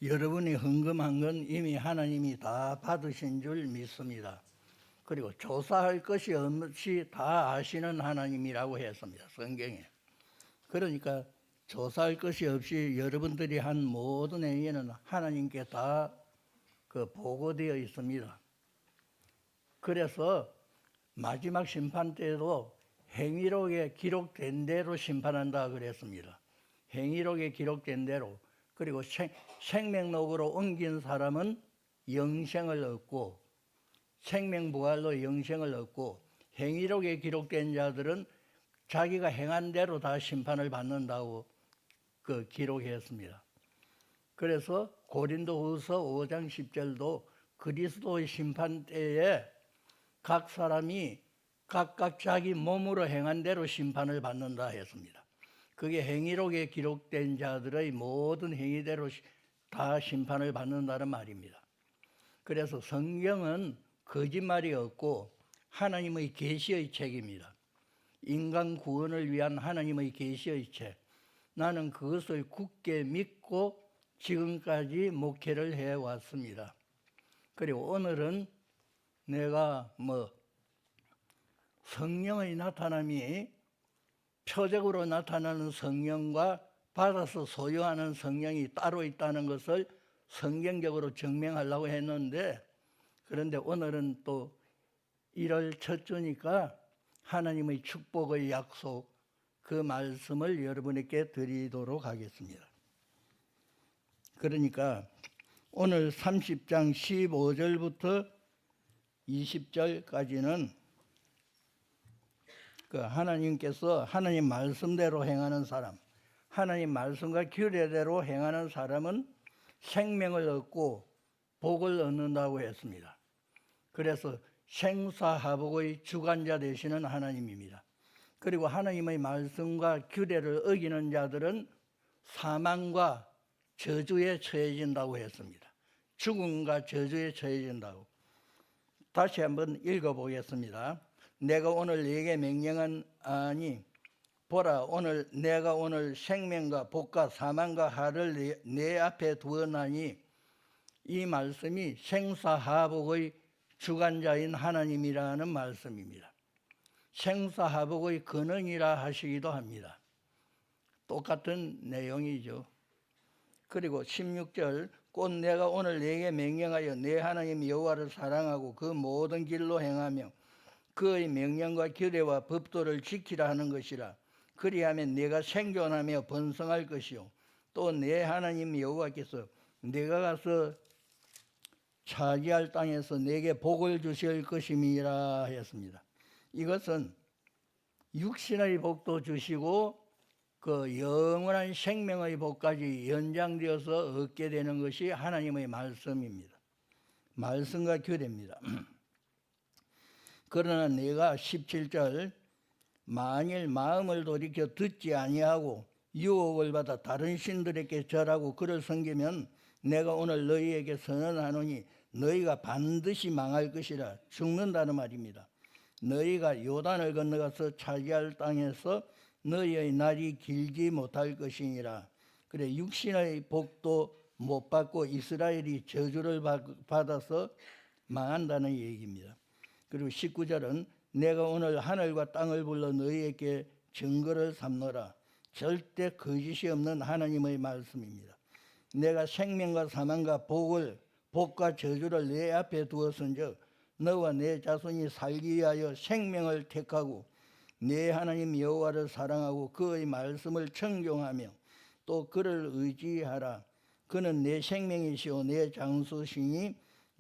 여러분이 헌금한 건 이미 하나님이 다 받으신 줄 믿습니다. 그리고 조사할 것이 없이 다 아시는 하나님이라고 했습니다. 성경에. 그러니까 조사할 것이 없이 여러분들이 한 모든 행위는 하나님께 다 보고되어 있습니다. 그래서 마지막 심판 때에도 행위록에 기록된 대로 심판한다 그랬습니다. 행위록에 기록된 대로. 그리고 생명록으로 옮긴 사람은 영생을 얻고 생명부활로 영생을 얻고, 행위록에 기록된 자들은 자기가 행한 대로 다 심판을 받는다고 기록했습니다. 그래서 고린도후서 5장 10절도 그리스도의 심판 때에 각 사람이 각각 자기 몸으로 행한 대로 심판을 받는다 했습니다. 그게 행위록에 기록된 자들의 모든 행위대로 다 심판을 받는다는 말입니다. 그래서 성경은 거짓말이 없고 하나님의 계시의 책입니다. 인간 구원을 위한 하나님의 계시의 책. 나는 그것을 굳게 믿고 지금까지 목회를 해왔습니다. 그리고 오늘은 내가 성령의 나타남이 표적으로 나타나는 성령과 받아서 소유하는 성령이 따로 있다는 것을 성경적으로 증명하려고 했는데, 그런데 오늘은 또 1월 첫 주니까 하나님의 축복의 약속, 그 말씀을 여러분에게 드리도록 하겠습니다. 그러니까 오늘 30장 15절부터 20절까지는 하나님께서 하나님 말씀대로 행하는 사람, 하나님 말씀과 규례대로 행하는 사람은 생명을 얻고 복을 얻는다고 했습니다. 그래서 생사하복의 주관자 되시는 하나님입니다. 그리고 하나님의 말씀과 규례를 어기는 자들은 사망과 저주에 처해진다고 했습니다. 죽음과 저주에 처해진다고. 다시 한번 읽어보겠습니다. 내가 오늘 네게 명령하니 보라, 내가 오늘 생명과 복과 사망과 하를 내 앞에 두었나니, 이 말씀이 생사하복의 주관자인 하나님이라는 말씀입니다. 생사하복의 근원이라 하시기도 합니다. 똑같은 내용이죠. 그리고 16절, 곧 내가 오늘 네게 명령하여 내 하나님 여호와를 사랑하고 그 모든 길로 행하며 그의 명령과 규례와 법도를 지키라 하는 것이라. 그리하면 네가 생존하며 번성할 것이요, 또 내 하나님 여호와께서 네가 가서 차지할 땅에서 내게 복을 주실 것임이라 했습니다. 이것은 육신의 복도 주시고 그 영원한 생명의 복까지 연장되어서 얻게 되는 것이 하나님의 말씀입니다. 말씀과 규례입니다. 그러나 내가 17절, 만일 마음을 돌이켜 듣지 아니하고 유혹을 받아 다른 신들에게 절하고 그를 섬기면 내가 오늘 너희에게 선언하노니 너희가 반드시 망할 것이라. 죽는다는 말입니다. 너희가 요단을 건너가서 차지할 땅에서 너희의 날이 길지 못할 것이니라. 그래, 육신의 복도 못 받고 이스라엘이 저주를 받아서 망한다는 얘기입니다. 그리고 19절은 내가 오늘 하늘과 땅을 불러 너희에게 증거를 삼노라. 절대 거짓이 없는 하나님의 말씀입니다. 내가 생명과 사망과 복과 저주를 내 앞에 두었은즉 너와 내 자손이 살기 위하여 생명을 택하고 내 하나님 여호와를 사랑하고 그의 말씀을 청종하며 또 그를 의지하라. 그는 내 생명이시오 내 장수시니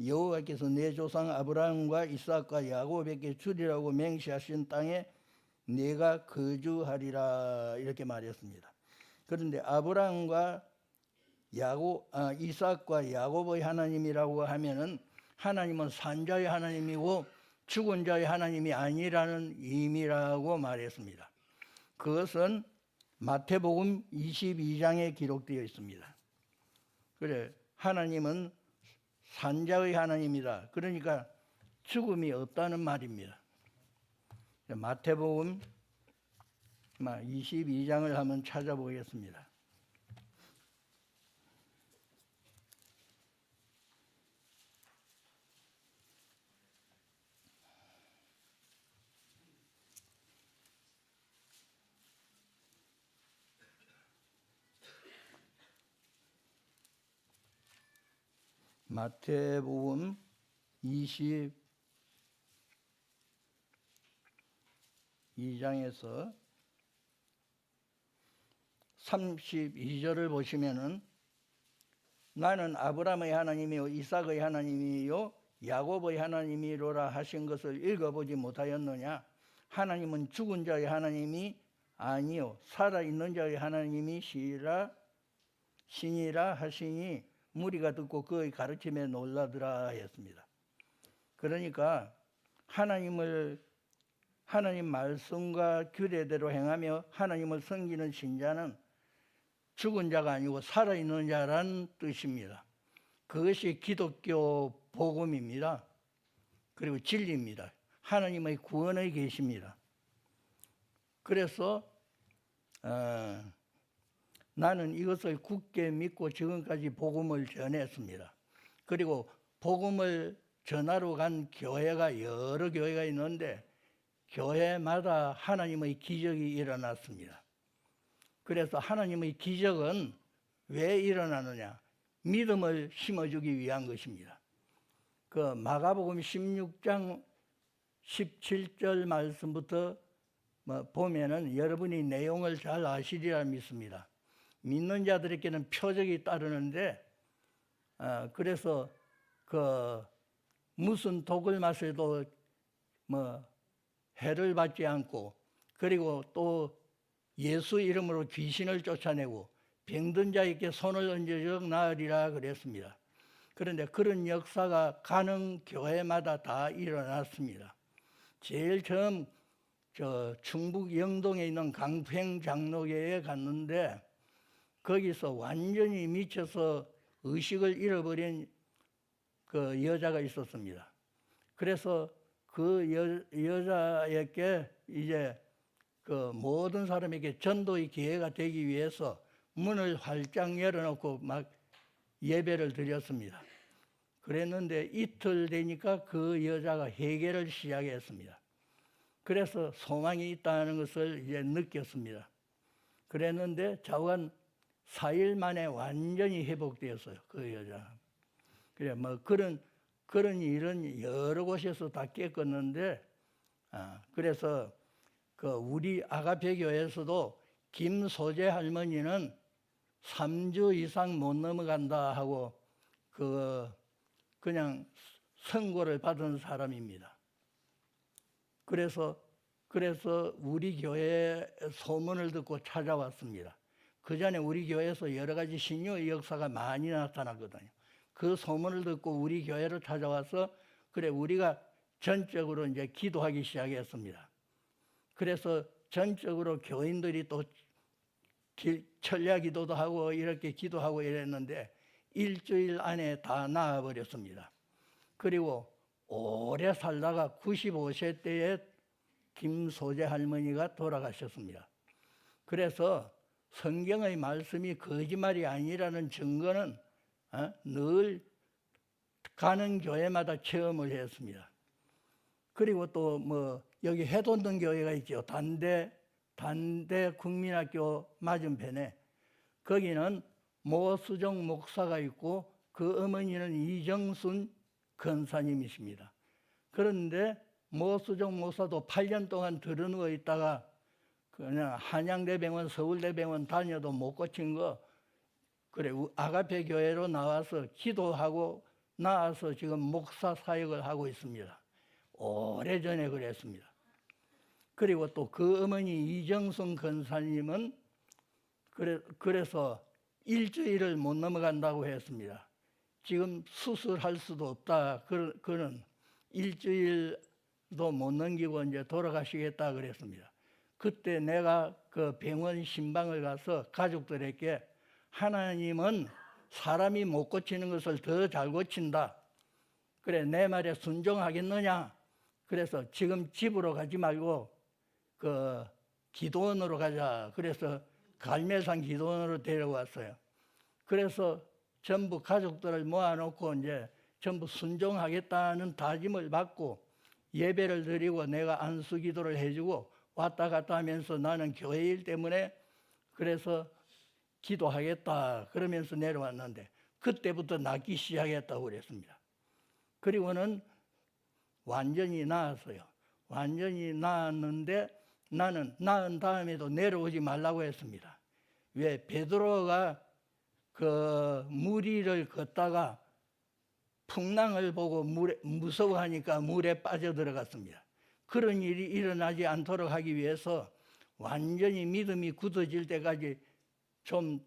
여호와께서 내 조상 아브라함과 이삭과 야곱에게 주리라고 맹세하신 땅에 내가 거주하리라. 이렇게 말했습니다. 그런데 아브라함과 이삭과 야곱의 하나님이라고 하면은 하나님은 산자의 하나님이고 죽은 자의 하나님이 아니라는 의미라고 말했습니다. 그것은 마태복음 22장에 기록되어 있습니다. 그래, 하나님은 산자의 하나님이다. 그러니까 죽음이 없다는 말입니다. 마태복음 22장을 한번 찾아보겠습니다. 마태복음 22장에서 32절을 보시면은 나는 아브라함의 하나님이요 이삭의 하나님이요 야곱의 하나님이로라 하신 것을 읽어보지 못하였느냐? 하나님은 죽은 자의 하나님이 아니요 살아있는 자의 하나님이시라 신이라 하시니 무리가 듣고 그의 가르침에 놀라더라 했습니다. 그러니까 하나님 말씀과 규례대로 행하며 하나님을 섬기는 신자는 죽은 자가 아니고 살아있는 자란 뜻입니다. 그것이 기독교 복음입니다. 그리고 진리입니다. 하나님의 구원의 계시입니다. 그래서 나는 이것을 굳게 믿고 지금까지 복음을 전했습니다. 그리고 복음을 전하러 간 교회가 여러 교회가 있는데 교회마다 하나님의 기적이 일어났습니다. 그래서 하나님의 기적은 왜 일어나느냐? 믿음을 심어주기 위한 것입니다. 그 마가복음 16장 17절 말씀부터 보면은 여러분이 내용을 잘 아시리라 믿습니다. 믿는 자들에게는 표적이 따르는데 그래서 그 무슨 독을 마셔도 해를 받지 않고 그리고 또 예수 이름으로 귀신을 쫓아내고 병든 자에게 손을 얹어서 나으리라 그랬습니다. 그런데 그런 역사가 가는 교회마다 다 일어났습니다. 제일 처음 충북 영동에 있는 강평 장로교회에 갔는데 거기서 완전히 미쳐서 의식을 잃어버린 그 여자가 있었습니다. 그래서 그 여자에게 이제 그 모든 사람에게 전도의 기회가 되기 위해서 문을 활짝 열어놓고 막 예배를 드렸습니다. 그랬는데 이틀 되니까 그 여자가 회개를 시작했습니다. 그래서 소망이 있다는 것을 이제 느꼈습니다. 그랬는데 자관 4일 만에 완전히 회복되었어요. 그 여자. 그래 그런 일은 여러 곳에서 다 겪었는데 그래서 그 우리 아가페 교회에서도 김소재 할머니는 3주 이상 못 넘어간다 하고 그냥 선고를 받은 사람입니다. 그래서 우리 교회에 소문을 듣고 찾아왔습니다. 그 전에 우리 교회에서 여러 가지 신유의 역사가 많이 나타났거든요. 그 소문을 듣고 우리 교회를 찾아와서 그래 우리가 전적으로 이제 기도하기 시작했습니다. 그래서 전적으로 교인들이 또 철야 기도도 하고 이렇게 기도하고 이랬는데 일주일 안에 다 나아버렸습니다. 그리고 오래 살다가 95세 때에 김소재 할머니가 돌아가셨습니다. 그래서 성경의 말씀이 거짓말이 아니라는 증거는 늘 가는 교회마다 체험을 했습니다. 그리고 또 여기 해돋는 교회가 있죠. 단대 국민학교 맞은편에 거기는 모수정 목사가 있고 그 어머니는 이정순 권사님이십니다. 그런데 모수정 목사도 8년 동안 들어누워 있다가 그냥 한양대병원, 서울대병원 다녀도 못 고친 거 그래 아가페 교회로 나와서 기도하고 나와서 지금 목사 사역을 하고 있습니다. 오래전에 그랬습니다. 그리고 또 그 어머니 이정순 권사님은 그래서 일주일을 못 넘어간다고 했습니다. 지금 수술할 수도 없다. 그는 일주일도 못 넘기고 이제 돌아가시겠다 그랬습니다. 그때 내가 그 병원 신방을 가서 가족들에게 하나님은 사람이 못 고치는 것을 더 잘 고친다. 그래 내 말에 순종하겠느냐? 그래서 지금 집으로 가지 말고 그 기도원으로 가자. 그래서 갈매산 기도원으로 데려왔어요. 그래서 전부 가족들을 모아놓고 이제 전부 순종하겠다는 다짐을 받고 예배를 드리고 내가 안수 기도를 해주고 왔다 갔다 하면서 나는 교회 일 때문에 그래서 기도하겠다 그러면서 내려왔는데 그때부터 낫기 시작했다고 그랬습니다. 그리고는 완전히 나았어요. 완전히 나았는데 나는 낳은 다음에도 내려오지 말라고 했습니다. 왜? 베드로가 그 물 위를 걷다가 풍랑을 보고 무서워하니까 물에 빠져들어갔습니다. 그런 일이 일어나지 않도록 하기 위해서 완전히 믿음이 굳어질 때까지 좀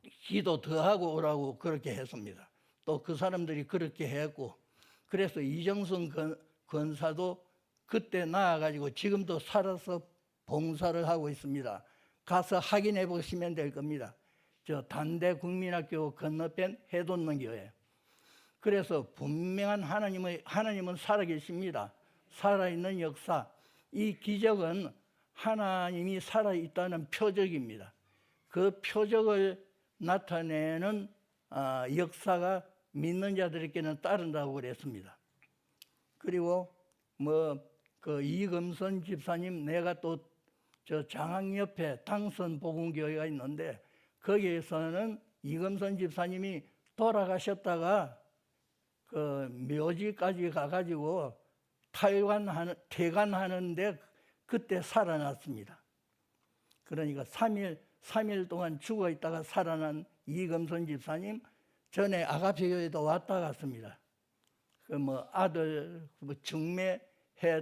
기도 더 하고 오라고 그렇게 했습니다. 또 그 사람들이 그렇게 했고, 그래서 이정순 권사도 그때 나와가지고 지금도 살아서 봉사를 하고 있습니다. 가서 확인해 보시면 될 겁니다. 저 단대국민학교 건너편 해돋는 교회. 그래서 분명한 하나님은 살아계십니다. 살아있는 역사. 이 기적은 하나님이 살아있다는 표적입니다. 그 표적을 나타내는 역사가 믿는 자들에게는 따른다고 그랬습니다. 그리고 그 이금선 집사님, 내가 또 저 장항 옆에 당선 복음교회가 있는데 거기에서는 이금선 집사님이 돌아가셨다가 그 묘지까지 가가지고 퇴관하는데 그때 살아났습니다. 그러니까 3일 동안 죽어 있다가 살아난 이금선 집사님, 전에 아가페교회도 왔다 갔습니다. 그 아들 중매해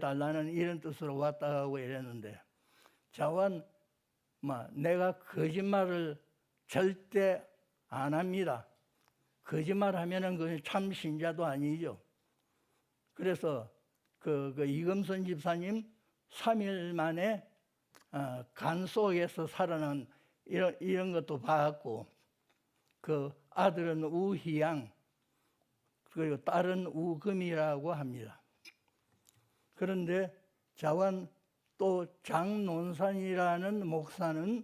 달라는 이런 뜻으로 왔다 가고 이랬는데, 자원 내가 거짓말을 절대 안 합니다. 거짓말하면은 그 참 신자도 아니죠. 그래서 그 이금선 집사님 3일 만에 간 속에서 살아난 이런 것도 봤고, 그 아들은 우희양, 그리고 딸은 우금이라고 합니다. 그런데 자원 또 장논산이라는 목사는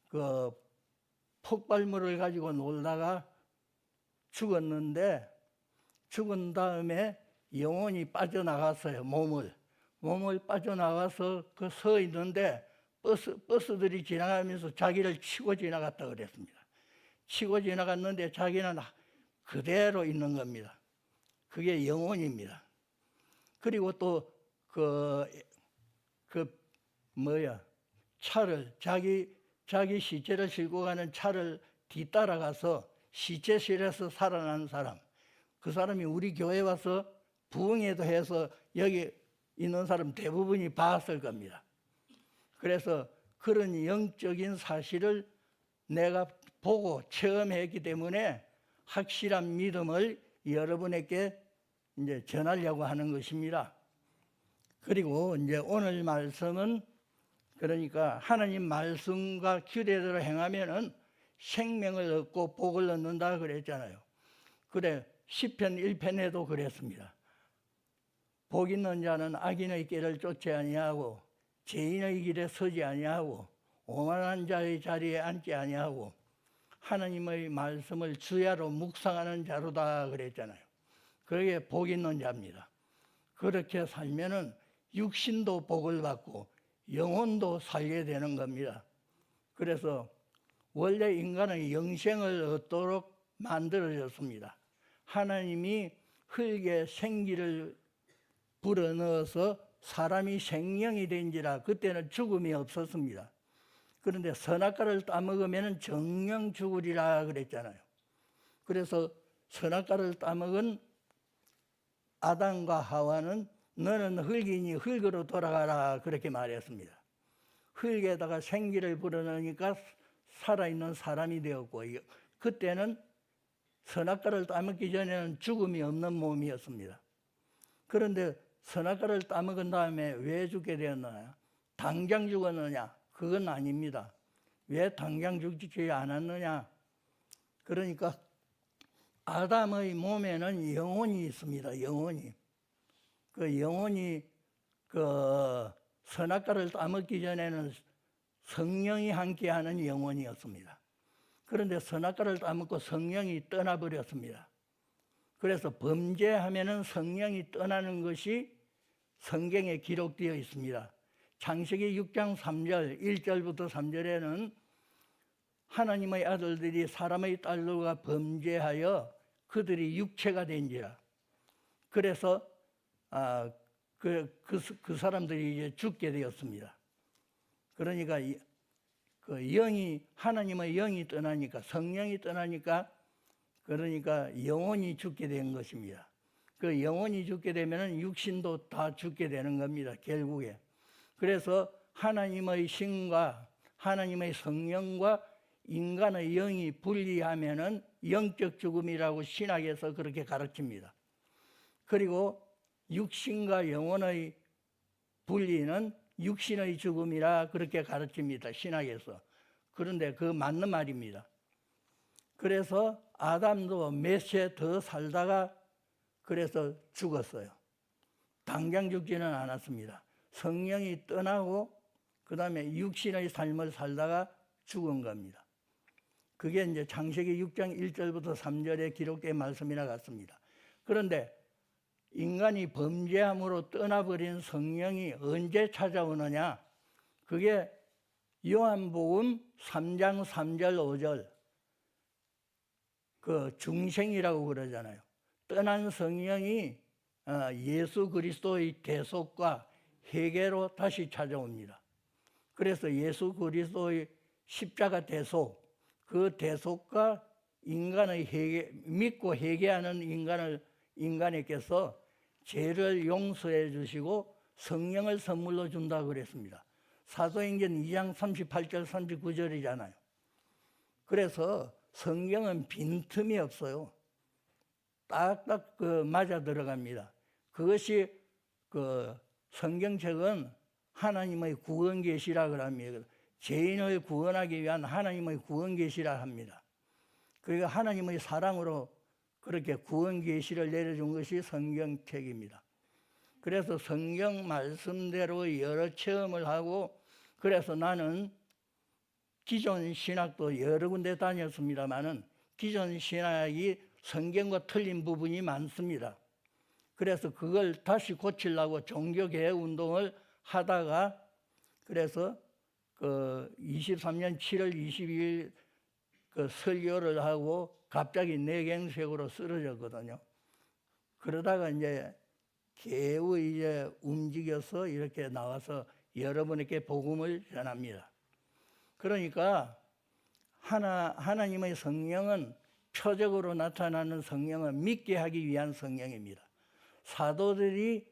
그 폭발물을 가지고 놀다가 죽었는데, 죽은 다음에 영혼이 빠져나갔어요. 몸을 빠져나가서 그 서 있는데 버스들이 지나가면서 자기를 치고 지나갔다 그랬습니다. 치고 지나갔는데 자기는 그대로 있는 겁니다. 그게 영혼입니다. 그리고 또 차를 자기 시체를 싣고 가는 차를 뒤따라가서 시체실에서 살아난 사람, 그 사람이 우리 교회 와서 부흥회도 해서 여기 있는 사람 대부분이 봤을 겁니다. 그래서 그런 영적인 사실을 내가 보고 체험했기 때문에 확실한 믿음을 여러분에게 이제 전하려고 하는 것입니다. 그리고 이제 오늘 말씀은, 그러니까 하나님 말씀과 규례대로 행하면은 생명을 얻고 복을 얻는다 그랬잖아요. 그래, 시편 1편에도 그랬습니다. 복 있는 자는 악인의 길을 쫓지 아니하고 죄인의 길에 서지 아니하고 오만한 자의 자리에 앉지 아니하고 하나님의 말씀을 주야로 묵상하는 자로다 그랬잖아요. 그게 복 있는 자입니다. 그렇게 살면은 육신도 복을 받고 영혼도 살게 되는 겁니다. 그래서 원래 인간은 영생을 얻도록 만들어졌습니다. 하나님이 흙에 생기를 불어넣어서 사람이 생명이 된지라 그때는 죽음이 없었습니다. 그런데 선악과를 따먹으면 정령 죽으리라 그랬잖아요. 그래서 선악과를 따먹은 아담과 하와는 너는 흙이니 흙으로 돌아가라 그렇게 말했습니다. 흙에다가 생기를 불어넣으니까 살아있는 사람이 되었고, 그때는 선악과를 따먹기 전에는 죽음이 없는 몸이었습니다. 그런데 선악과를 따먹은 다음에 왜 죽게 되었느냐? 당장 죽었느냐? 그건 아닙니다. 왜 당장 죽지 않았느냐? 그러니까 아담의 몸에는 영혼이 있습니다. 영혼이. 그 영혼이 그 선악과를 따먹기 전에는 성령이 함께하는 영혼이었습니다. 그런데 선악과를 따먹고 성령이 떠나버렸습니다. 그래서 범죄하면은 성령이 떠나는 것이 성경에 기록되어 있습니다. 창세기 6장 3절, 1절부터 3절에는 하나님의 아들들이 사람의 딸들과 범죄하여 그들이 육체가 된지라. 그래서 그 사람들이 이제 죽게 되었습니다. 그러니까 그 영이, 하나님의 영이 떠나니까, 성령이 떠나니까, 그러니까 영혼이 죽게 된 것입니다. 그 영혼이 죽게 되면은 육신도 다 죽게 되는 겁니다, 결국에. 그래서 하나님의 신과 하나님의 성령과 인간의 영이 분리하면은 영적 죽음이라고 신학에서 그렇게 가르칩니다. 그리고 육신과 영혼의 분리는 육신의 죽음이라 그렇게 가르칩니다, 신학에서. 그런데 그 맞는 말입니다. 그래서 아담도 몇 세 더 살다가 그래서 죽었어요. 당장 죽지는 않았습니다. 성령이 떠나고 그 다음에 육신의 삶을 살다가 죽은 겁니다. 그게 이제 창세기 6장 1절부터 3절에 기록된 말씀이나 같습니다. 그런데 인간이 범죄함으로 떠나버린 성령이 언제 찾아오느냐? 그게 요한복음 3장 3절 5절 그 중생이라고 그러잖아요. 떠난 성령이 예수 그리스도의 대속과 회개로 다시 찾아옵니다. 그래서 예수 그리스도의 십자가 대속, 그 대속과 인간의 회개, 믿고 회개하는 인간에게서 죄를 용서해 주시고 성령을 선물로 준다고 그랬습니다. 사도행전 2장 38절 39절이잖아요. 그래서 성경은 빈틈이 없어요. 딱딱 맞아 들어갑니다. 그것이 그 성경책은 하나님의 구원 계시라고 합니다. 죄인을 구원하기 위한 하나님의 구원 계시라 합니다. 그러니까 하나님의 사랑으로 그렇게 구원 계시를 내려준 것이 성경책입니다. 그래서 성경 말씀대로 여러 체험을 하고, 그래서 나는 기존 신학도 여러 군데 다녔습니다마는 기존 신학이 성경과 틀린 부분이 많습니다. 그래서 그걸 다시 고치려고 종교개혁 운동을 하다가, 그래서 그 23년 7월 22일 그 설교를 하고 갑자기 뇌경색으로 쓰러졌거든요. 그러다가 이제 겨우 이제 움직여서 이렇게 나와서 여러분에게 복음을 전합니다. 그러니까 하나님의 성령은 표적으로 나타나는 성령은 믿게 하기 위한 성령입니다. 사도들이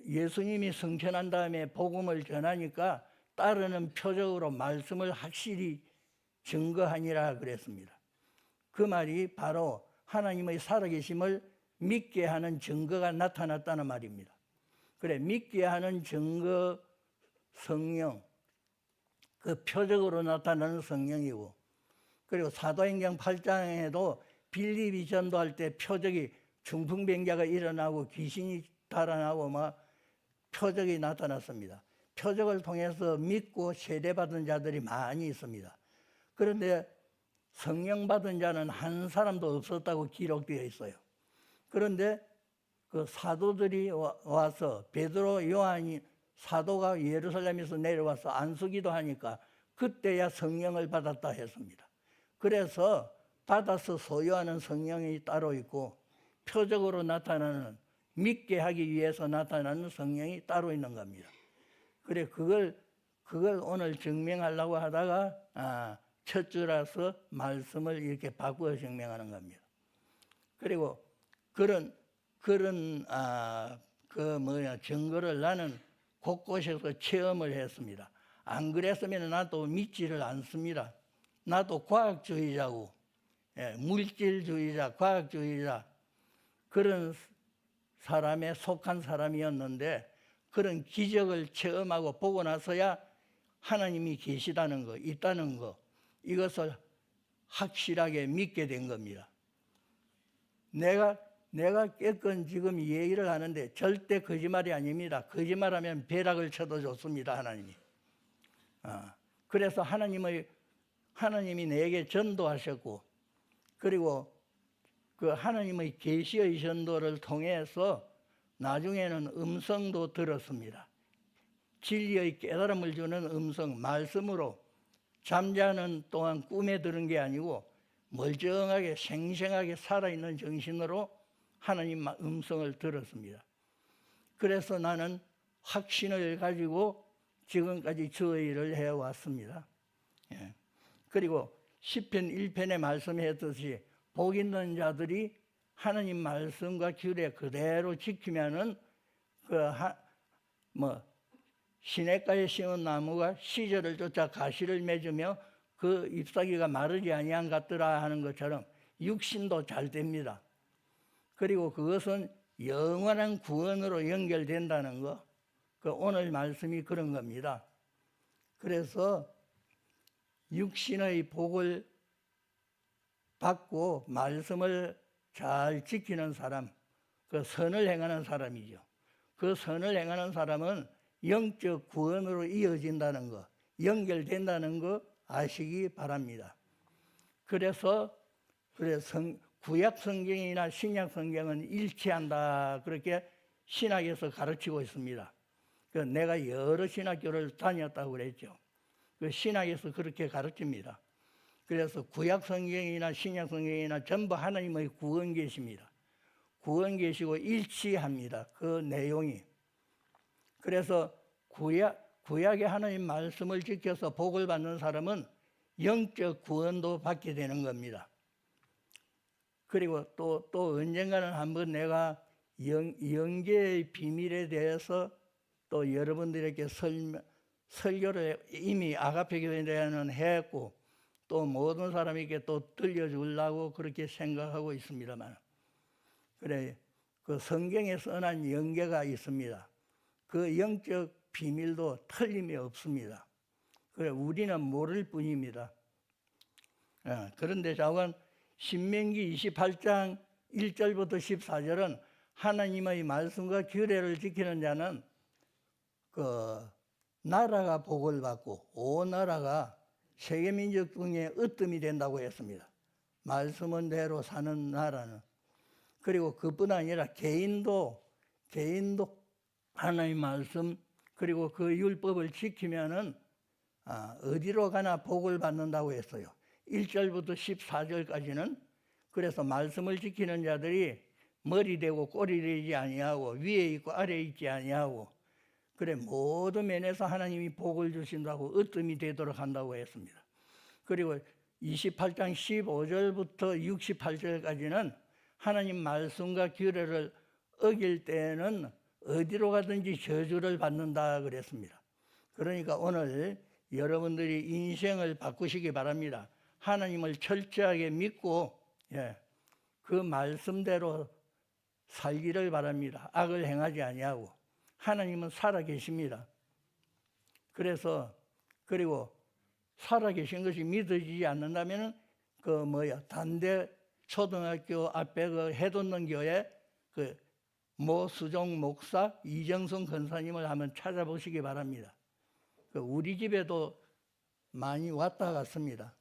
예수님이 승천한 다음에 복음을 전하니까 따르는 표적으로 말씀을 확실히 증거하니라 그랬습니다. 그 말이 바로 하나님의 살아계심을 믿게 하는 증거가 나타났다는 말입니다. 그래, 믿게 하는 증거 성령, 그 표적으로 나타나는 성령이고, 그리고 사도행전 8장에도 빌립이 전도할 때 표적이 중풍병자가 일어나고 귀신이 달아나고 막 표적이 나타났습니다. 표적을 통해서 믿고 세례받은 자들이 많이 있습니다. 그런데 성령 받은 자는 한 사람도 없었다고 기록되어 있어요. 그런데 그 사도들이 와서 베드로, 요한이 사도가 예루살렘에서 내려와서 안수기도 하니까 그때야 성령을 받았다 했습니다. 그래서 받아서 소유하는 성령이 따로 있고 표적으로 나타나는, 믿게 하기 위해서 나타나는 성령이 따로 있는 겁니다. 그래, 그걸 오늘 증명하려고 하다가 첫 주라서 말씀을 이렇게 바꾸어 증명하는 겁니다. 그리고 그런 증거를 나는 곳곳에서 체험을 했습니다. 안 그랬으면 나도 믿지를 않습니다. 나도 과학주의자고, 물질주의자, 과학주의자, 그런 사람에 속한 사람이었는데, 그런 기적을 체험하고 보고 나서야 하나님이 계시다는 거, 있다는 거, 이것을 확실하게 믿게 된 겁니다. 내가 깨끗 지금 얘기를 하는데 절대 거짓말이 아닙니다. 거짓말하면 벼락을 쳐도 좋습니다, 하나님이. 그래서 하나님이 내게 전도하셨고, 그리고 그 하나님의 계시의 전도를 통해서 나중에는 음성도 들었습니다. 진리의 깨달음을 주는 음성, 말씀으로 잠자는 동안 꿈에 들은 게 아니고 멀쩡하게 생생하게 살아있는 정신으로 하나님 음성을 들었습니다. 그래서 나는 확신을 가지고 지금까지 저 일을 해왔습니다. 예. 그리고 시편 1편에 말씀했듯이 복 있는 자들이 하나님 말씀과 규례 그대로 지키면은 시냇가에 심은 나무가 시절을 쫓아 가시를 맺으며 그 잎사귀가 마르지 아니한 같더라 하는 것처럼 육신도 잘 됩니다. 그리고 그것은 영원한 구원으로 연결된다는 거, 오늘 말씀이 그런 겁니다. 그래서 육신의 복을 받고 말씀을 잘 지키는 사람, 그 선을 행하는 사람이죠. 그 선을 행하는 사람은 영적 구원으로 이어진다는 거, 연결된다는 거 아시기 바랍니다. 그래서 구약 성경이나 신약 성경은 일치한다, 그렇게 신학에서 가르치고 있습니다. 내가 여러 신학교를 다녔다고 그랬죠. 신학에서 그렇게 가르칩니다. 그래서 구약 성경이나 신약 성경이나 전부 하나님의 구원 계시입니다. 구원 계시고 일치합니다. 그 내용이. 그래서 구약의 하나님 말씀을 지켜서 복을 받는 사람은 영적 구원도 받게 되는 겁니다. 그리고 또 언젠가는 한번 내가 영계의 비밀에 대해서 또 여러분들에게 설교를 이미 아가페 교회에는 했고 또 모든 사람에게 또 들려주려고 그렇게 생각하고 있습니다만, 그래 그 성경에 써난 영계가 있습니다. 그 영적 비밀도 틀림이 없습니다. 그래 우리는 모를 뿐입니다. 그런데 자관 신명기 28장 1절부터 14절은 하나님의 말씀과 규례를 지키는 자는 그 나라가 복을 받고 온 나라가 세계 민족 중에 으뜸이 된다고 했습니다. 말씀은 대로 사는 나라는. 그리고 그뿐 아니라 개인도 하나님의 말씀 그리고 그 율법을 지키면은 어디로 가나 복을 받는다고 했어요. 1절부터 14절까지는 그래서 말씀을 지키는 자들이 머리 되고 꼬리 되지 아니하고 위에 있고 아래에 있지 아니하고 그래 모든 면에서 하나님이 복을 주신다고 으뜸이 되도록 한다고 했습니다. 그리고 28장 15절부터 68절까지는 하나님 말씀과 규례를 어길 때는 어디로 가든지 저주를 받는다 그랬습니다. 그러니까 오늘 여러분들이 인생을 바꾸시기 바랍니다. 하나님을 철저하게 믿고 그 말씀대로 살기를 바랍니다. 악을 행하지 아니하고. 하나님은 살아계십니다. 그리고 살아계신 것이 믿어지지 않는다면 단대 초등학교 앞에 해돋는 교회 모수종 목사 이정성 권사님을 한번 찾아보시기 바랍니다. 우리 집에도 많이 왔다 갔습니다.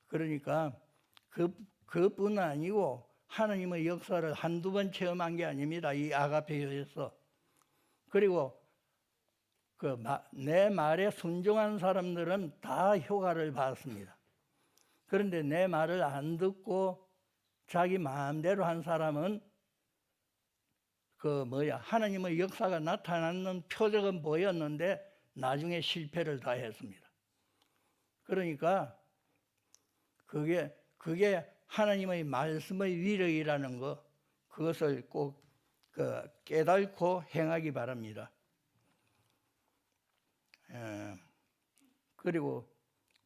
그러니까 그뿐 아니고 하나님의 역사를 한두 번 체험한 게 아닙니다. 이 아가페 교회에서. 그리고 내 말에 순종한 사람들은 다 효과를 받았습니다. 그런데 내 말을 안 듣고 자기 마음대로 한 사람은 하나님의 역사가 나타나는 표적은 보였는데 나중에 실패를 다 했습니다. 그러니까 그게 하나님의 말씀의 위력이라는 거, 그것을 꼭 깨닫고 행하기 바랍니다. 그리고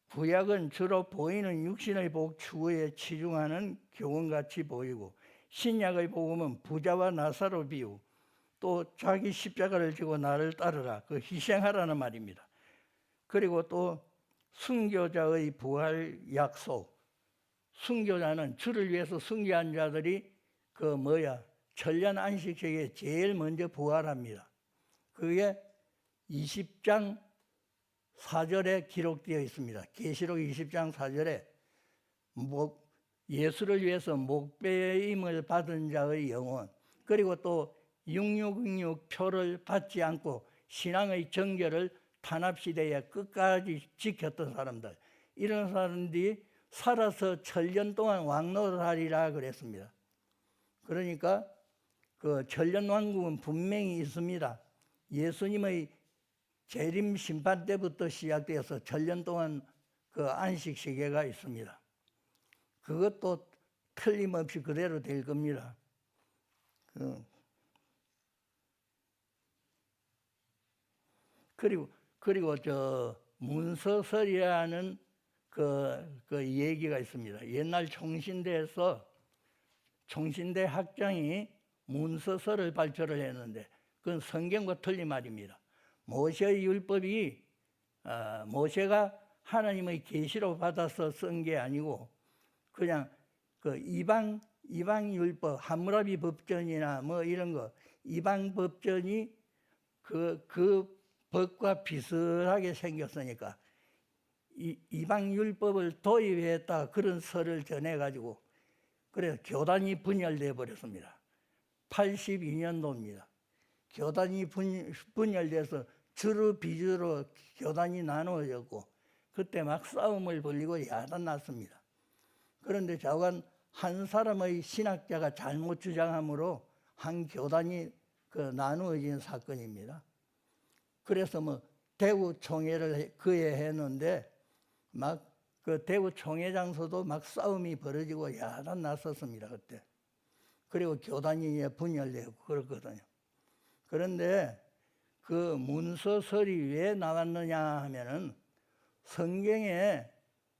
구약은 주로 보이는 육신의 복 추구에 치중하는 교훈같이 보이고 신약의 복음은 부자와 나사로 비유 또 자기 십자가를 지고 나를 따르라 희생하라는 말입니다. 그리고 또 순교자의 부활 약속, 순교자는 주를 위해서 순교한 자들이 천년 안식일에 제일 먼저 부활합니다. 그게 20장 4절에 기록되어 있습니다. 계시록 20장 4절에 예수를 위해서 목배임을 받은 자의 영혼, 그리고 또 6666 표를 받지 않고 신앙의 정결을 탄압시대에 끝까지 지켰던 사람들, 이런 사람들이 살아서 1000년 동안 왕노릇하리라 그랬습니다. 그러니까 그 천년왕국은 분명히 있습니다. 예수님의 재림 심판 때부터 시작되어서 1000년 동안 그 안식 시계가 있습니다. 그것도 틀림없이 그대로 될 겁니다. 그리고 저 문서설이라는 그 얘기가 있습니다. 옛날 총신대에서 총신대 학장이 문서설을 발표를 했는데 그건 성경과 틀린 말입니다. 모세의 율법이 모세가 하나님의 계시로 받아서 쓴 게 아니고 그냥 그 이방 율법, 함무라비 법전이나 뭐 이런 거 이방 법전이 그 법과 비슷하게 생겼으니까 이방 율법을 도입했다 그런 설을 전해 가지고 그래서 교단이 분열돼 버렸습니다. 82년도입니다. 교단이 분열돼서 주로 비주로 교단이 나누어졌고 그때 막 싸움을 벌이고 야단 났습니다. 그런데 좌우간 한 사람의 신학자가 잘못 주장함으로 한 교단이 나누어진 사건입니다. 그래서 뭐 대구 총회를 그해 했는데 막 그 대구 총회 장소도 막 싸움이 벌어지고 야단 났었습니다 그때. 그리고 교단이 분열되고 그렇거든요. 그런데 그 문서설이 왜 나왔느냐 하면은 성경에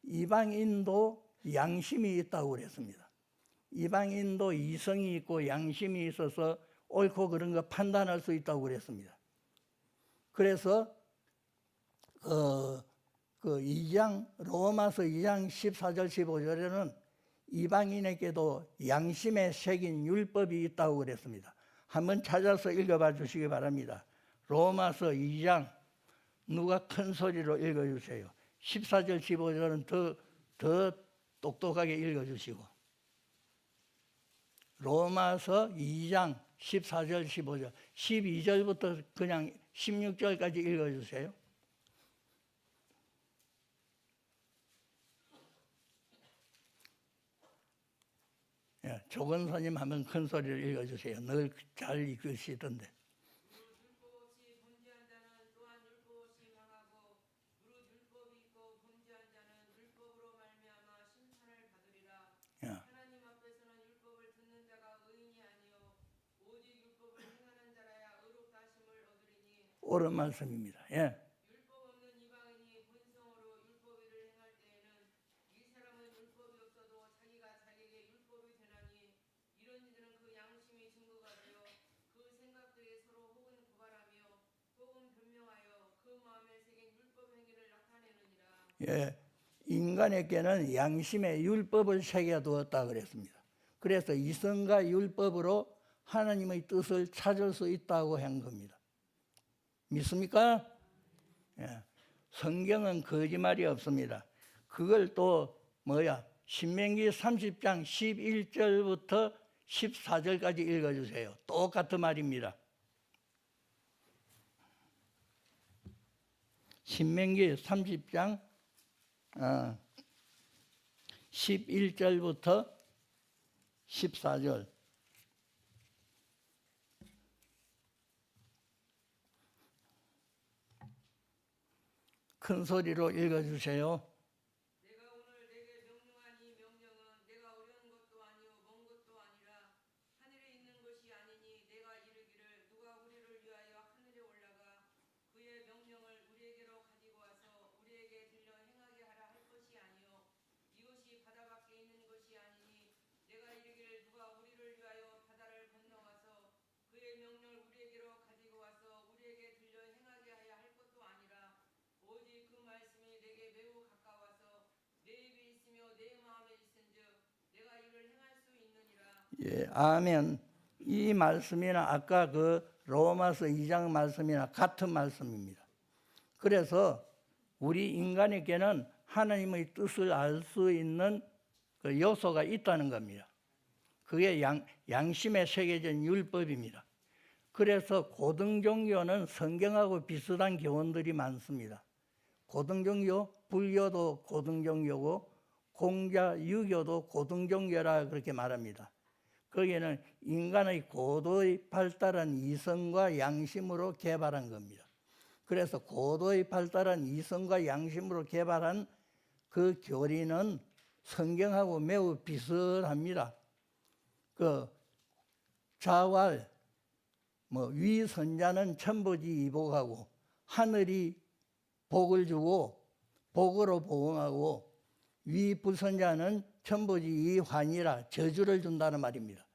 이방인도 양심이 있다고 그랬습니다. 이방인도 이성이 있고 양심이 있어서 옳고 그런 거 판단할 수 있다고 그랬습니다. 그래서 로마서 2장 14절 15절에는 이방인에게도 양심에 새긴 율법이 있다고 그랬습니다. 한번 찾아서 읽어봐 주시기 바랍니다. 로마서 2장 누가 큰 소리로 읽어주세요. 14절 15절은 더 똑똑하게 읽어주시고 로마서 2장 14절 15절 12절부터 그냥 16절까지 읽어주세요. 예, 조건사님 한번 큰 소리를 읽어주세요. 늘 잘 읽으시던데. 옳은 말씀입니다. 예. 율법 없는 이방인이 본성으로 율법을 행할 때에는 이 사람은 율법이 없어도 자기가 자기에게 율법이 되나니 이런 이들은 그 양심이 증거가 되어 그 생각들이 서로 혹은 고발하며 혹은 변명하여 그 마음에 새긴 율법 행위를 나타내느니라. 예. 인간에게는 양심에 율법을 새겨두었다 그랬습니다. 그래서 이성과 율법으로 하나님의 뜻을 찾을 수 있다고 한 겁니다. 믿습니까? 예. 성경은 거짓말이 없습니다. 그걸 또 신명기 30장 11절부터 14절까지 읽어주세요. 똑같은 말입니다. 신명기 30장 11절부터 14절 큰 소리로 읽어주세요. 내가 오늘 내게 명령한 이 명령은 내가 어려운 것도 아니요 먼 것도 아니라 하늘에 있는 것이 아니니 내가 이르기를 누가 우리를 위하여 하늘에 올라가 그의 명령을 우리에게로 가지고 와서 우리에게 들려 행하게 하라 할 것이 아니요 이것이 바다 밖에 있는 것이 아니니 내가 이르기를 누가 우리를 위하여 바다를 건너가서 그의 명령을 우리에게로 가지고 와서 우리에게 들려 행하게 하여 할 것도 아니라 오직 그 말씀이 내게 매우 가까워서 내 입에 있으며 내 마음에 있은즉 내가 이를 행할 수 있느니라. 예, 아멘. 이 말씀이나 아까 그 로마서 2장 말씀이나 같은 말씀입니다. 그래서 우리 인간에게는 하나님의 뜻을 알 수 있는 그 요소가 있다는 겁니다. 그게 양심에 새겨진 율법입니다. 그래서 고등종교는 성경하고 비슷한 교훈들이 많습니다. 고등종교, 불교도 고등종교고 공자, 유교도 고등종교라 그렇게 말합니다. 거기에는 인간의 고도의 발달한 이성과 양심으로 개발한 겁니다. 그래서 고도의 발달한 이성과 양심으로 개발한 그 교리는 성경하고 매우 비슷합니다. 그 자활, 위선자는 천보지 이복하고 하늘이 복을 주고 복으로 보응하고 위불선자는 천보지 이환이라 저주를 준다는 말입니다.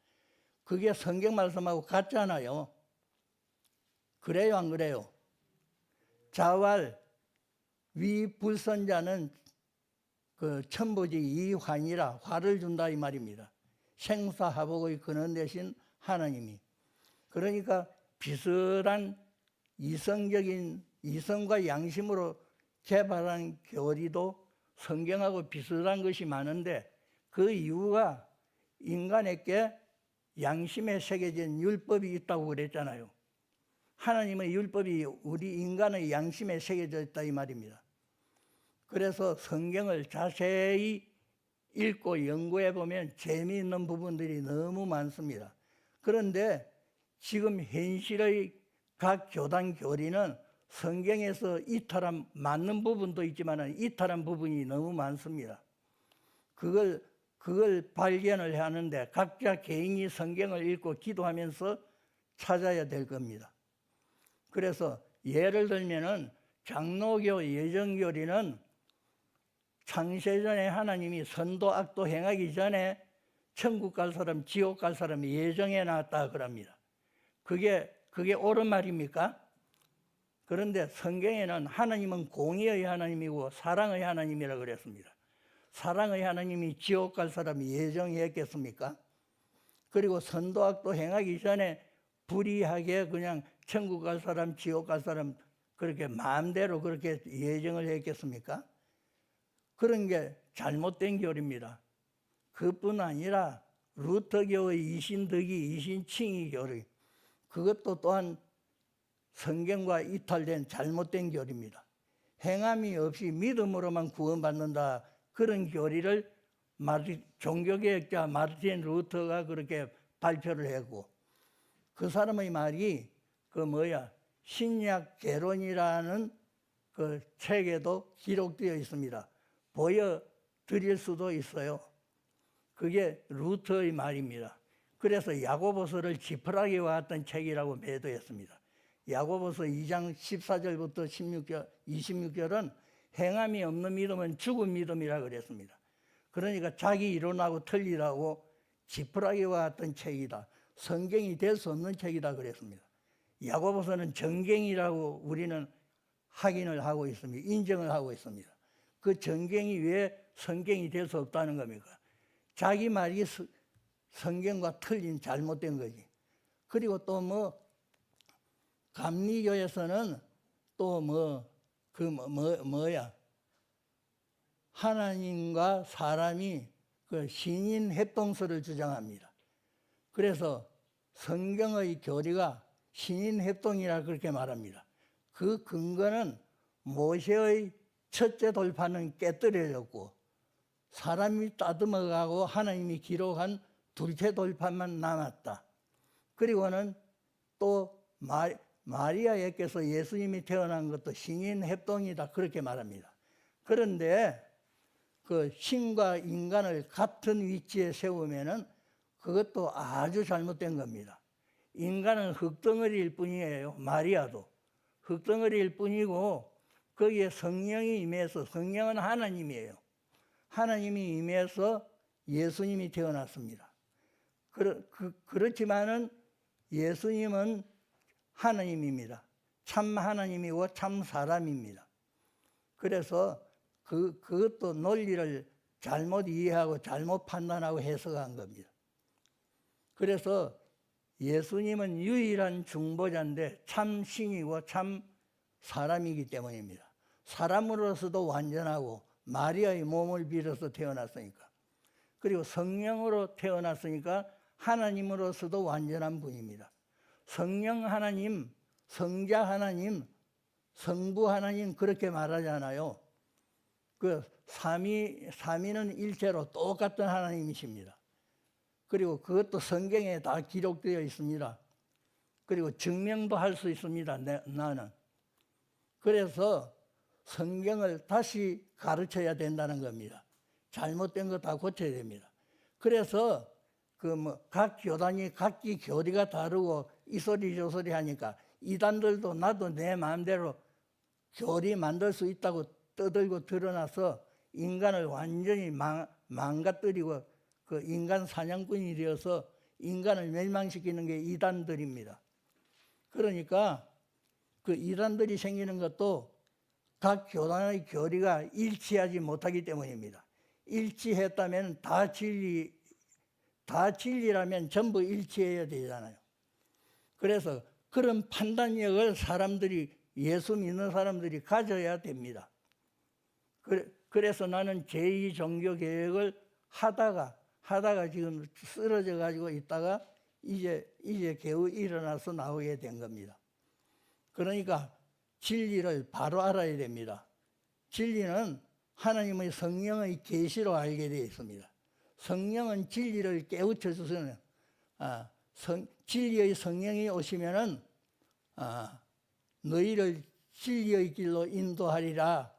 그게 성경 말씀하고 같잖아요. 그래요, 안 그래요? 자활, 위불선자는 그 천보지 이환이라 화를 준다 이 말입니다. 생사화복의 근원 되신 하나님이. 그러니까 비슷한 이성적인 이성과 양심으로 개발한 교리도 성경하고 비슷한 것이 많은데 그 이유가 인간에게 양심에 새겨진 율법이 있다고 그랬잖아요. 하나님의 율법이 우리 인간의 양심에 새겨져 있다 이 말입니다. 그래서 성경을 자세히 읽고 연구해 보면 재미있는 부분들이 너무 많습니다. 그런데 지금 현실의 각 교단 교리는 성경에서 이탈한 맞는 부분도 있지만 이탈한 부분이 너무 많습니다. 그걸 발견을 하는데 각자 개인이 성경을 읽고 기도하면서 찾아야 될 겁니다. 그래서 예를 들면은 장로교 예정교리는 창세전에 하나님이 선도 악도 행하기 전에 천국 갈 사람, 지옥 갈 사람 예정해 놨다 그럽니다. 그게 옳은 말입니까? 그런데 성경에는 하나님은 공의의 하나님이고 사랑의 하나님이라 그랬습니다. 사랑의 하나님이 지옥 갈 사람 예정했겠습니까? 그리고 선도 악도 행하기 전에 불의하게 그냥 천국 갈 사람, 지옥 갈 사람 그렇게 마음대로 그렇게 예정을 했겠습니까? 그런 게 잘못된 교리입니다. 그뿐 아니라 루터교의 이신덕이, 이신칭의 교리, 그것도 또한 성경과 이탈된 잘못된 교리입니다. 행함이 없이 믿음으로만 구원받는다, 그런 교리를 종교개혁자 마르틴 루터가 그렇게 발표를 했고, 그 사람의 말이 신약 개론이라는 그 책에도 기록되어 있습니다. 보여드릴 수도 있어요. 그게 루터의 말입니다. 그래서 야고보서를 지푸라기와 같은 책이라고 매도했습니다. 야고보서 2장 14절부터 26절은 행함이 없는 믿음은 죽은 믿음이라 그랬습니다. 그러니까 자기 이론하고 틀리라고 지푸라기와 같은 책이다, 성경이 될 수 없는 책이다 그랬습니다. 야고보서는 정경이라고 우리는 확인을 하고 있습니다. 인정을 하고 있습니다. 그 정경이 왜 성경이 될 수 없다는 겁니까? 자기 말이 성경과 틀린 잘못된 거지. 그리고 또 감리교에서는 또 하나님과 사람이 그 신인 협동설을 주장합니다. 그래서 성경의 교리가 신인 협동이라 그렇게 말합니다. 그 근거는 모세의 첫째 돌파는 깨뜨려졌고 사람이 따듬어가고 하나님이 기록한 둘째 돌파만 남았다. 그리고는 또 마리아에게서 예수님이 태어난 것도 신인 협동이다 그렇게 말합니다. 그런데 그 신과 인간을 같은 위치에 세우면은 그것도 아주 잘못된 겁니다. 인간은 흙덩어리일 뿐이에요. 마리아도 흙덩어리일 뿐이고 거기에 성령이 임해서, 성령은 하나님이에요. 하나님이 임해서 예수님이 태어났습니다. 그렇지만은 예수님은 하나님입니다. 참 하나님이고 참 사람입니다. 그래서 그것도 논리를 잘못 이해하고 잘못 판단하고 해석한 겁니다. 그래서 예수님은 유일한 중보자인데 참 신이고 참 사람이기 때문입니다. 사람으로서도 완전하고 마리아의 몸을 빌어서 태어났으니까, 그리고 성령으로 태어났으니까 하나님으로서도 완전한 분입니다. 성령 하나님, 성자 하나님, 성부 하나님 그렇게 말하잖아요. 그 삼위는 일체로 똑같은 하나님이십니다. 그리고 그것도 성경에 다 기록되어 있습니다. 그리고 증명도 할 수 있습니다. 나는. 그래서 성경을 다시 가르쳐야 된다는 겁니다. 잘못된 거 다 고쳐야 됩니다. 그래서 각 교단이 각기 교리가 다르고 이 소리 저 소리 하니까 이단들도 나도 내 마음대로 교리 만들 수 있다고 떠들고 드러나서 인간을 완전히 망가뜨리고 그 인간 사냥꾼이 되어서 인간을 멸망시키는 게 이단들입니다. 그러니까 그 이단들이 생기는 것도 각 교단의 교리가 일치하지 못하기 때문입니다. 일치했다면 다 진리라면 전부 일치해야 되잖아요. 그래서 그런 판단력을 예수 믿는 사람들이 가져야 됩니다. 그래서 나는 제2종교개혁을 하다가 지금 쓰러져 가지고 있다가 이제 겨우 일어나서 나오게 된 겁니다. 그러니까 진리를 바로 알아야 됩니다. 진리는 하나님의 성령의 계시로 알게 되어 있습니다. 성령은 진리를 깨우쳐 주시는 진리의 성령이 오시면은 너희를 진리의 길로 인도하리라.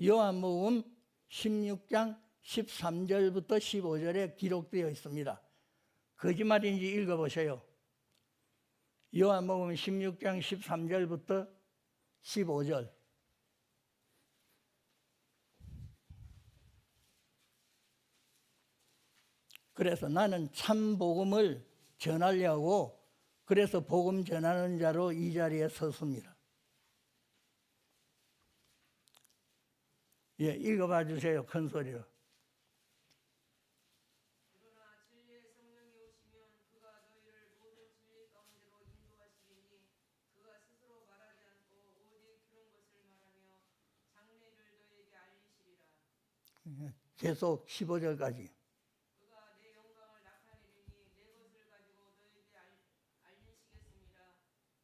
요한복음 16장 13절부터 15절에 기록되어 있습니다. 거짓말인지 읽어보세요. 요한복음 16장 13절부터 15절. 그래서 나는 참 복음을 전하려고 그래서 복음 전하는 자로 이 자리에 섰습니다. 예, 읽어봐 주세요. 큰 소리로. 그러나 진리의 성령이 오시면 그가 너희를 모든 진리 가운데로 인도하시리니 그가 스스로 말하지 않고 오직 들은 것을 말하며 장래를 너희에게 알리시리라. 계속 15절까지. 그가 내 영광을 나타내리니 내 것을 가지고 너희에게 알리시겠습니다.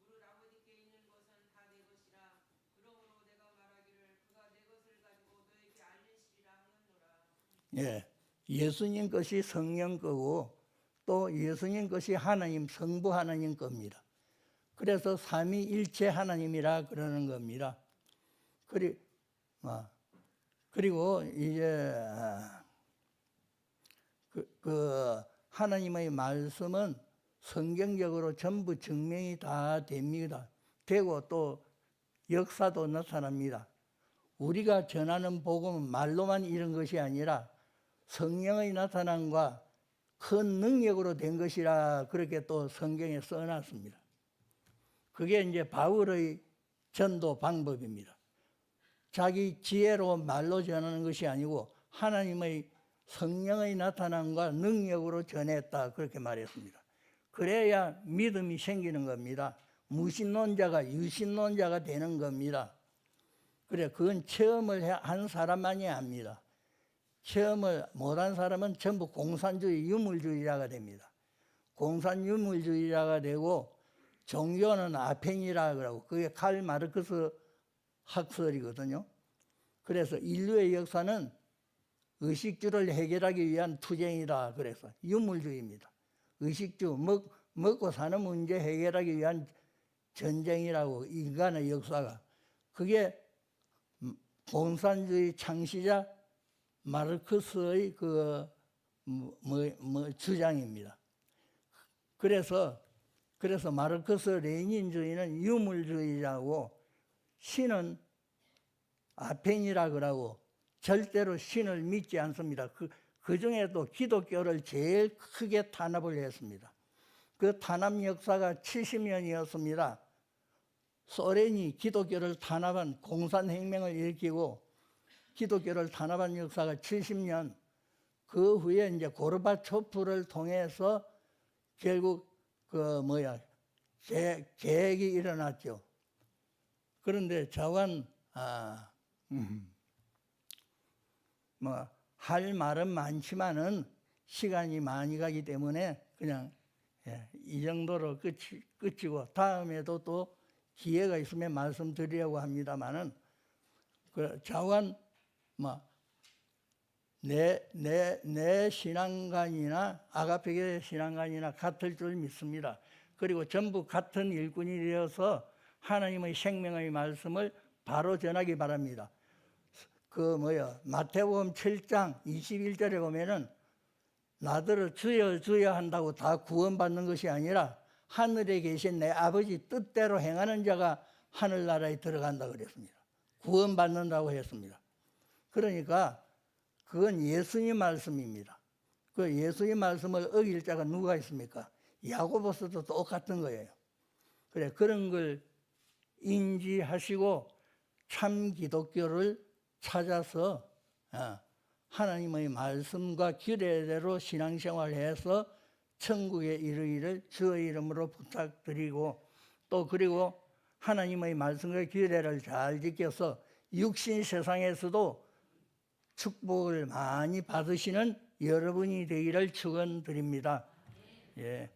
무릇 아버지께 있는 것은 다 내 것이라. 그러므로 내가 말하기를 그가 내 것을 가지고 너희에게 알리시리라 하였노라. 예, 예수님 것이 성령 거고 또 예수님 것이 하나님 성부 하나님 겁니다. 그래서 삼위일체 하나님이라 그러는 겁니다. 그리고 이제 그 하나님의 말씀은 성경적으로 전부 증명이 다 됩니다. 되고 또 역사도 나타납니다. 우리가 전하는 복음은 말로만 이런 것이 아니라 성령의 나타남과 큰 능력으로 된 것이라 그렇게 또 성경에 써놨습니다. 그게 이제 바울의 전도 방법입니다. 자기 지혜로 말로 전하는 것이 아니고 하나님의 성령의 나타남과 능력으로 전했다 그렇게 말했습니다. 그래야 믿음이 생기는 겁니다. 무신론자가 유신론자가 되는 겁니다. 그래, 그건 체험을 한 사람만이 압니다. 체험을 못한 사람은 전부 공산주의 유물주의자가 됩니다. 공산유물주의자가 되고 종교는 아펜이라 그러고 그게 칼 마르크스 학설이거든요. 그래서 인류의 역사는 의식주를 해결하기 위한 투쟁이다 그래서 유물주의입니다. 의식주 먹고 사는 문제 해결하기 위한 전쟁이라고 인간의 역사가 그게 공산주의 창시자 마르크스의 주장입니다. 그래서 마르크스 레닌주의는 유물주의라고 신은 아펜이라 그러고 절대로 신을 믿지 않습니다. 그 중에도 기독교를 제일 크게 탄압을 했습니다. 그 탄압 역사가 70년이었습니다. 소련이 기독교를 탄압한 공산혁명을 일으키고 기독교를 탄압한 역사가 70년. 그 후에 이제 고르바초프를 통해서 결국 계획이 일어났죠. 그런데 저건 할 말은 많지만은 시간이 많이 가기 때문에 그냥 예, 이 정도로 끝이고 다음에도 또 기회가 있으면 말씀드리려고 합니다만은 그 좌우한 내 신앙관이나 아가페계 신앙관이나 같을 줄 믿습니다. 그리고 전부 같은 일꾼이 되어서 하나님의 생명의 말씀을 바로 전하기 바랍니다. 마태복음 7장 21절에 보면은 나더러 주여 주여 한다고 다 구원받는 것이 아니라 하늘에 계신 내 아버지 뜻대로 행하는 자가 하늘나라에 들어간다 그랬습니다. 구원받는다고 했습니다. 그러니까 그건 예수님 말씀입니다. 그 예수님 말씀을 어길 자가 누가 있습니까? 야고보서도 똑같은 거예요. 그래, 그런 걸 인지하시고 참 기독교를 찾아서 하나님의 말씀과 규례대로 신앙생활해서 천국에 이르기를 주의 이름으로 부탁드리고 또 그리고 하나님의 말씀과 규례를 잘 지켜서 육신 세상에서도 축복을 많이 받으시는 여러분이 되기를 축원드립니다. 예.